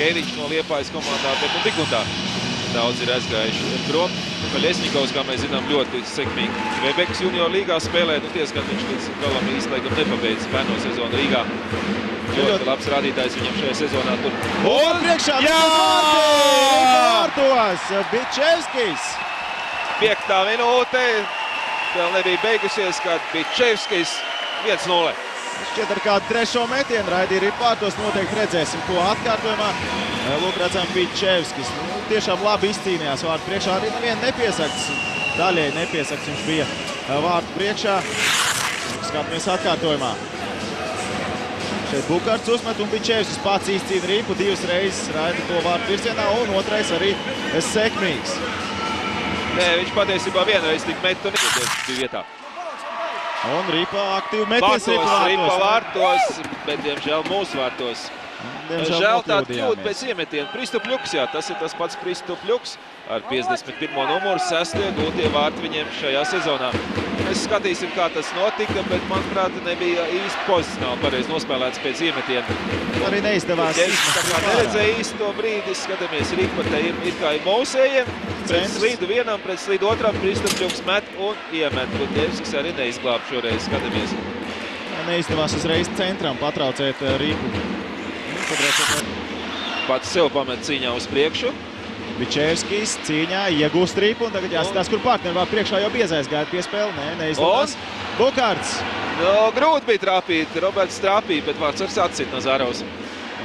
Kēriņš no Liepājas komandā, bet nu tik un tā daudz ir aizgājuši prom. Paļesņikovs, kā mēs zinām, ļoti sekmīgi Kvebeks junior līgā spēlē. Nu, tiesgan viņš līdz galam īsti laikam nepabeidz pērno sezonu Rīgā. Ļoti labs rādītājs viņam šajā sezonā tur. Un priekšā vārtos Bičevskis. 5. minūte. Vēl nebija beigusies, kad Bičevskis 1-0. Šķiet ar kādu trešo metienu raidīja Ripārtos. Noteikti redzēsim, ko atkārtojumā. Lūk, redzam Bičevskis. Tiešām labi izcīnījās vārtu priekšā. Arī nevienu nepiesakts. Daļēji nepiesakts viņš bija vārtu priekšā. Skatāmies atkārtojumā. Šeit Bukārts uzmet un Bičevskis pats izcīna ripu. 2 reizes raida to vārtu virzienā un otrais arī sekmīgs. Nē, viņš patiesībā vienreiz tik met un bija vietā. Un Ripa aktīvi meties Ripa vārtos, bet diemžēl mūsu vārtos. Žēl tā kļūt pēc iemetiena. Pristupļuks, jā, tas ir tas pats Pristupļuks ar 51. numuru 6. gūtie vārti viņiem šajā sezonā. Mēs skatīsim, kā tas notika, bet, manuprāt, nebija īsti pozicionāli pareizi nospēlēts pēc iemetiena. Arī neizdevās. Neredzēja īsti to brīdi, skatāmies, Ripa te ir kā mūsējiem. Pret slīdu vienam, pret slīdu otram, Pristupļuks met un iemet. Gudļevskis arī neizglāb šoreiz, skatāmies. Neizdevās uzreiz centram patraucēt Ripu. Pats sev pamet cīņā uz priekšu. Bičevskis cīņā iegūst Ripu un tagad jāskatās, kur partneri vārtu priekšā jau biezais gāja pie spēli. Nē, neizdevās. Bukārts. Grūti bija trāpīt, Roberts trāpīja, bet vārds var sacīt no Zāraus.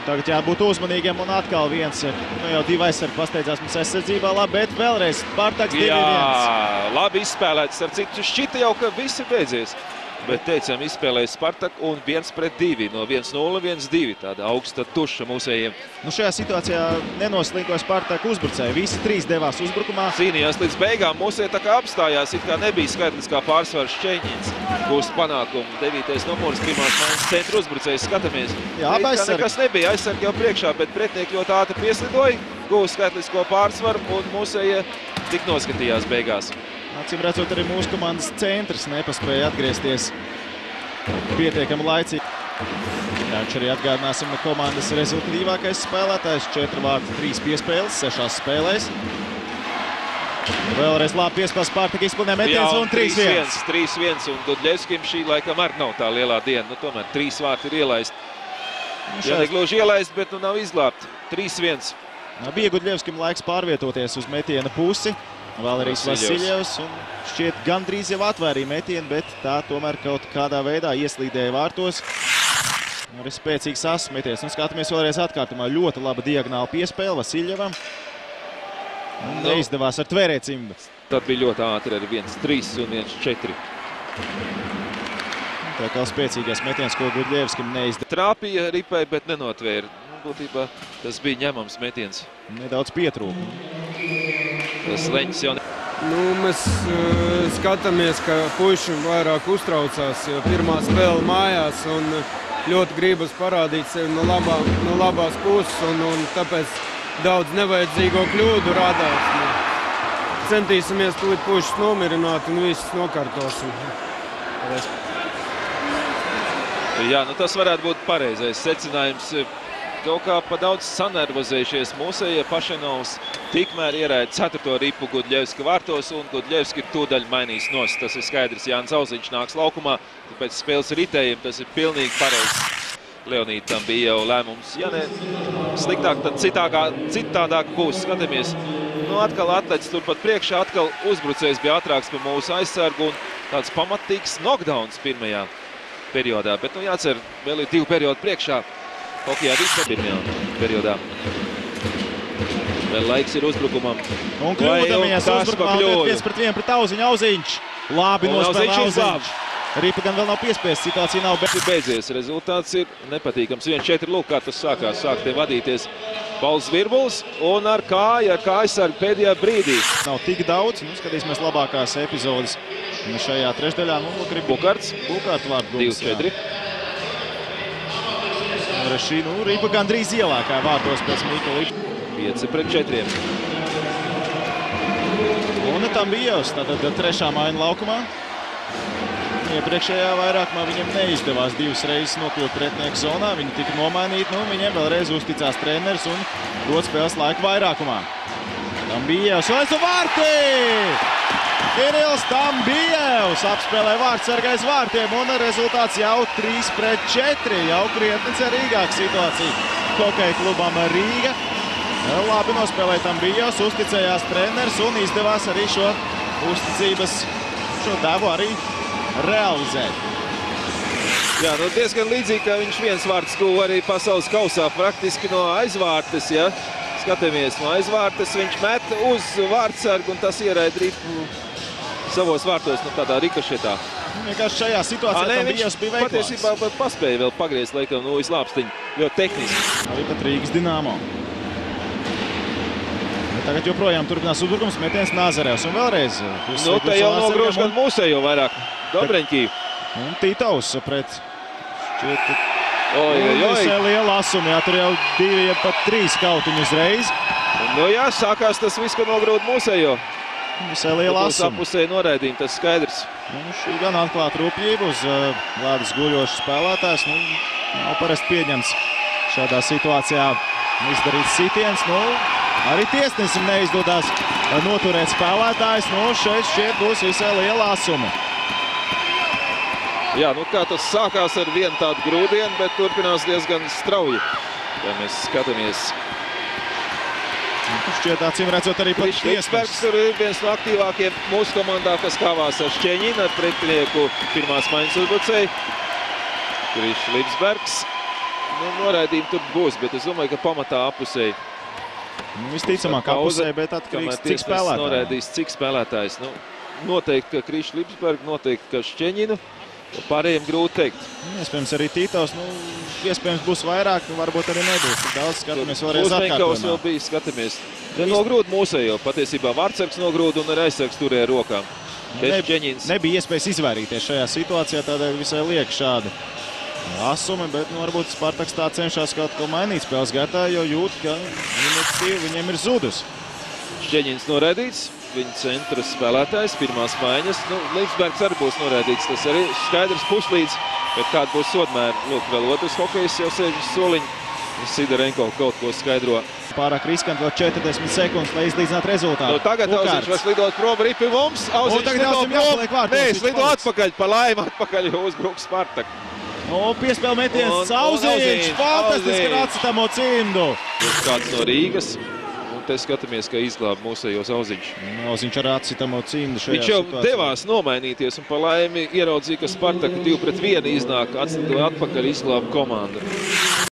Tagad jābūt uzmanīgiem un atkal viens, jau 2 aizsargi pasteidzās mums aizsardzībā, labi, bet vēlreiz Spartaks 2-1. Jā, labi izspēlēts, ar citu šķita jau, ka viss ir beidzies. Bet, teicām, izspēlēja Spartak un 1-2, no 1-0, 1-2, tāda augsta tuša mūsējiem. Nu šajā situācijā nenoslinkoja Spartak uzbrucēji, visi 3 devās uzbrukumā. Cīnījās līdz beigām, mūsēji tā kā apstājās, it kā nebija skaitliskā pārsvara Šķeņins. Gūst panākumu, 9. numurs, pirmās maiņas centra uzbrucējs, skatāmies. Jā, aizsargi. Nekas nebija, aizsargi jau priekšā, bet pretinieki ļoti ātri pieslidoja, gūst skaitlisko pārsvaru un mūsēji tik noskatījās beigās. Acīm redzot, arī mūsu komandas centrs nepaspēja atgriezties pietiekami laicīgi. Viņš arī atgādināsim komandas rezultatīvākais spēlētājs. 4 vārti, 3 piespēles, 6 spēlēs. Vēlreiz labi piespēles Spartak izpilnē metiens un 3-1. 3-1 un Gudļevskim šī laikam arī nav tā lielā diena. Nu, tomēr 3 vārti ir ielaist. Ja negluži ielaist, bet nu nav izglābt. 3-1. Bija Gudļevskim laiks pārvietoties uz metiena pusi. Valerijs Vasiljevs un šķiet gandrīz jau atvērīja metienu, bet tā tomēr kaut kādā veidā ieslīdēja vārtos. Arī spēcīgs asas metiens. Un skatāmies vēlreiz atkārtumā. Ļoti laba diagonāla piespēle Vasiljevam. Un neizdevās ar tvērēcību. Tad bija ļoti ātri ar 1-3 un 1-4. Tā kā spēcīgais metiens, ko Gudļevskim neizdevās. Trāpīja Ripai, bet nenotvēra. Būtībā tas bija ņemams metiens. Nedaudz pietrūka. Tas leņķis jau Mēs skatāmies, ka puiši vairāk uztraucās, jo pirmā spēle mājās un ļoti gribas parādīt sevi no labās puses un tāpēc daudz nevajadzīgo kļūdu radās. Centīsimies tūlīt puišus nomierināt un visus nokārtosim. Jā, tas varētu būt pareizais secinājums. Kaut kā pa daudz sanervozējušies mūsējie. Pašenovs tikmēr ierāja 4. ripu Gudļevska vārtos un Gudļevski tūdaļ mainīs nost. Tas ir skaidrs, Jānis Auziņš nāks laukumā, tāpēc spēles ritējiem tas ir pilnīgi pareizs. Leonītam bija jau lēmums. Ja ne sliktāk, tad citādāk būs. Skatāmies. Atkal atleķis turpat priekšā, atkal uzbrucējs bija ātrāks par mūsu aizsargu un tāds pamatīgs knockdowns pirmajā periodā. Bet jācer, vēl ir 2 periodi priekšā. Hokejā vispār pirmajā periodā. Vēl laiks ir uzbrukumam. Un kļūdamies uzbrukumā 1-1 pret Auziņu. Auziņš. Labi nospēlē Auziņš. Ripa gan vēl nav piespējas, situācija nav beidzies. Rezultāts ir nepatīkams. 1-4, lūk, kā tas sākās. Sāk te vadīties Pauls Virbuls un ar kāju sargu pēdējā brīdī. Nav tik daudz. Skatīsimies labākās epizodes šajā trešdaļā. Bukārts. Bukārts vārdu 2-4. Ripa gandrīz ielākā vārtos pēc Mikola. 5-4. Un tam bija jau tātad 3. maiņa laukumā. Iepriekšējā vairākumā viņiem neizdevās 2 reizes nokļūt pretinieku zonā. Viņi tika nomainīti, viņiem vēlreiz uzticās treneris un dod spēles laiku vairākumā. Tambijevs vairs un vārti! Kirils Tambijevs apspēlē vārtsargais vārtiem un rezultāts jau 3-4. Jau krietni cerīgāka situācija hokeja klubam Rīga. Labi nospēlēja Tambijevs, uzticējās treneris un izdevās arī šo uzticības, šo devu arī realizēt. Jā, diezgan līdzīgi, ka viņš viens vārds guva arī pasaules kausā praktiski no aizvārtes, ja. Skatāmies no aizvārtes, viņš met uz vārtsargu un tas ieraida ripu savos vārtos, tādā rikošetā. Vienkārši šajā situācijā Tambijevs bija veiklāks. Patiesībā paspēja vēl pagriezt laikam no izlāpstiņu, ļoti tehniski. Arī pat Rīgas Dinamo. Tagad joprojām turpinās uzbrukums, metiens Nazarevs un vēlreiz. Te jau nogrūž gan mūsējo vairāk. Dobreņķī. Un Tītaus pret šķiet Oj. liela asuma. Jā, tur jau 2, ja pat 3 kautiņu uzreiz. Jā, sākās tas viss, ka nogrūd mūsējo. Visai liela asuma. Apusēja noraidījumi, tas skaidrs. Šī gan atklāt rūpību uz lēdas guļošas spēlētājs. Nav parasti pieņems šādā situācijā izdarīt sitiens. Arī tiesnesim neizdodās noturēt spēlētājs. Šeit šķiet būs visai liela asuma. Jā, kā tas sākās ar vienu tādu grūdienu, bet turpinās diezgan strauji. Ja mēs skatāmies. Šķiet acīm redzot arī pat Lipsbergs tur ir viens no aktīvākiem mūsu komandā, kas kāvās ar Šķeņinu, ar pretinieku pirmās maiņas uzbrucēju. Krišs Lipsbergs. Noraidījumi tur būs, bet es domāju, ka pamatā apusēji. Visticamāk apusēji, bet atkarīgs cik spēlētājs. Noraidīs cik spēlētājs. Noteikti, ka Krišs Lipsbergs, noteikti, ka Šķeņinu. Pārējiem grūti teikt. Iespējams arī Tītaus, iespējams būs vairāk, varbūt arī nebūs. Daudz skatāmies vēlreiz atkārtojumā. Uzmeņkaus vēl bija, skatāmies. Nogrūd mūsējo, patiesībā vārtsargs nogrūd un arī aizsargs turēja rokām. Nebija iespējas izvairīties šajā situācijā, tādēļ visai liek šādi asumi, bet varbūt Spartaks tā cenšas kaut ko mainīt spēles gaitā, jo jūt, ka viņiem ir zudus. Šķeņins noraidīts. Viņa centra spēlētājs, pirmās maiņas. Lipsbergs arī būs noraidīts, tas arī skaidrs puslīdz, bet kāda būs sodmēra. Lūk, vēl otrs hokejs jau sēž uz soliņa. Sidorenko kaut ko skaidro. Pārāk riskanti vēl 40 sekundes, lai izlīdzinātu rezultātu. Tagad Auziņš var slidot prom ripi mums. Auziņš slido prom. Nē, slido atpakaļ, pa laimu atpakaļ, jo uzbruk Spartak. Piespēl metiens Auziņš, fantastiski ar atcitamo cimdu. Kāds no Rīgas. Te skatāmies, ka izglāba mūsējos Auziņš. Auziņš ar atcitamo cimdu šajā situācijā. Viņš jau situācijā devās nomainīties un pa laimi ieraudzīja, ka Spartaka 2-1 iznāk, atpakaļ izglāba komandu.